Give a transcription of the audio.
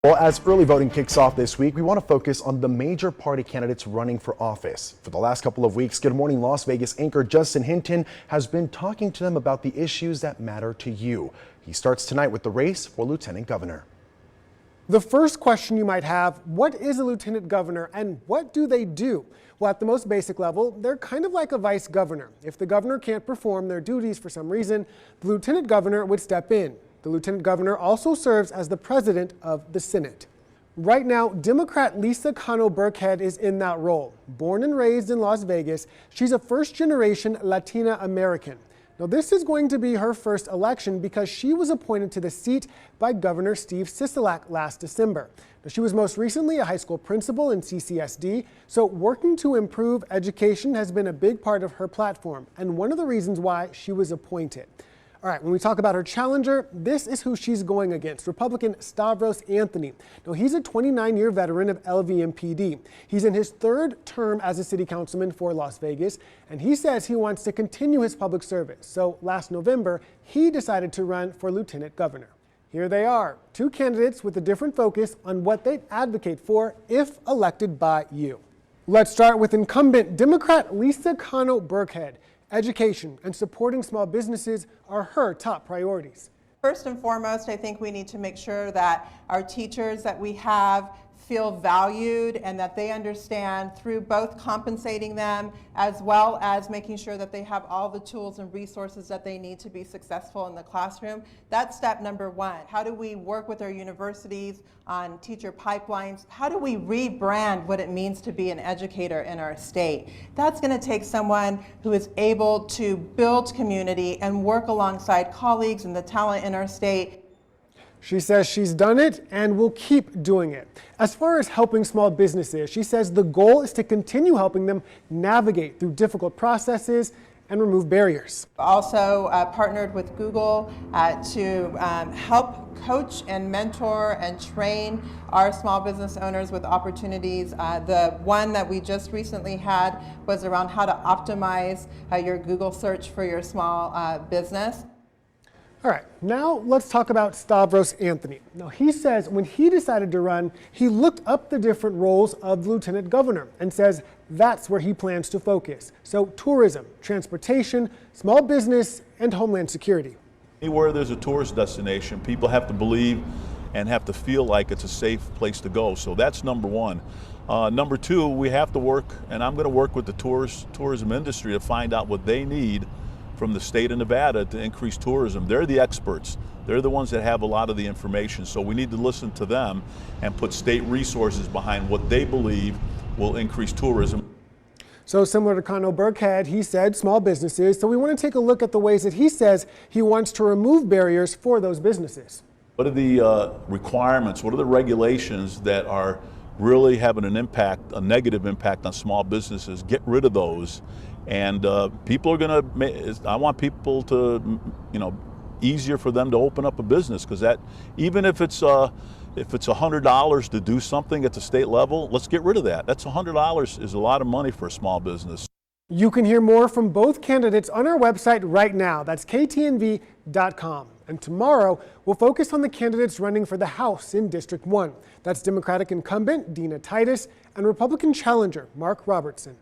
Well, as early voting kicks off this week, we want to focus on the major party candidates running for office. For the last couple of weeks, Good Morning Las Vegas anchor Justin Hinton has been talking to them about the issues that matter to you. He starts tonight with the race for lieutenant governor. The first question you might have, what is a lieutenant governor and what do they do? Well, at the most basic level, they're kind of like a vice governor. If the governor can't perform their duties for some reason, the lieutenant governor would step in. The lieutenant governor also serves as the president of the Senate. Right now, Democrat Lisa Cano Burkhead is in that role. Born and raised in Las Vegas, she's a first-generation Latina American. Now, this is going to be her first election because she was appointed to the seat by Governor Steve Sisolak last December. Now, she was most recently a high school principal in CCSD, so working to improve education has been a big part of her platform and one of the reasons why she was appointed. All right, when we talk about her challenger, this is who she's going against, Republican Stavros Anthony. Now, he's a 29-year veteran of LVMPD. He's in his third term as a city councilman for Las Vegas, and he says he wants to continue his public service. So last November, he decided to run for lieutenant governor. Here they are, two candidates with a different focus on what they'd advocate for if elected by you. Let's start with incumbent Democrat Lisa Cano Burkhead. Education and supporting small businesses are her top priorities. First and foremost, I think we need to make sure that our teachers that we have feel valued and that they understand through both compensating them as well as making sure that they have all the tools and resources that they need to be successful in the classroom. That's step number one. How do we work with our universities on teacher pipelines? How do we rebrand what it means to be an educator in our state? That's going to take someone who is able to build community and work alongside colleagues and the talent in our state. She says she's done it and will keep doing it. As far as helping small businesses, she says the goal is to continue helping them navigate through difficult processes and remove barriers. Also partnered with Google to help coach and mentor and train our small business owners with opportunities. The one that we just recently had was around how to optimize your Google search for your small business. All right, now let's talk about Stavros Anthony. Now, he says when he decided to run, he looked up the different roles of the lieutenant governor and says that's where he plans to focus. So tourism, transportation, small business, and homeland security. Anywhere there's a tourist destination, people have to believe and have to feel like it's a safe place to go. So that's number one. Number two, we have to work, and I'm going to work with the tourism industry to find out what they need from the state of Nevada to increase tourism. They're the experts. They're the ones that have a lot of the information. So we need to listen to them and put state resources behind what they believe will increase tourism. So similar to Cano Burkhead, he said small businesses. So we want to take a look at the ways that he says he wants to remove barriers for those businesses. What are the requirements? What are the regulations that are really having an impact, a negative impact on small businesses? Get rid of those. And people are going to, I want people to, easier for them to open up a business, because that, even if it's $100 to do something at the state level, let's get rid of that. That's $100 is a lot of money for a small business. You can hear more from both candidates on our website right now. That's KTNV.com. And tomorrow, we'll focus on the candidates running for the House in District 1. That's Democratic incumbent Dina Titus and Republican challenger Mark Robertson.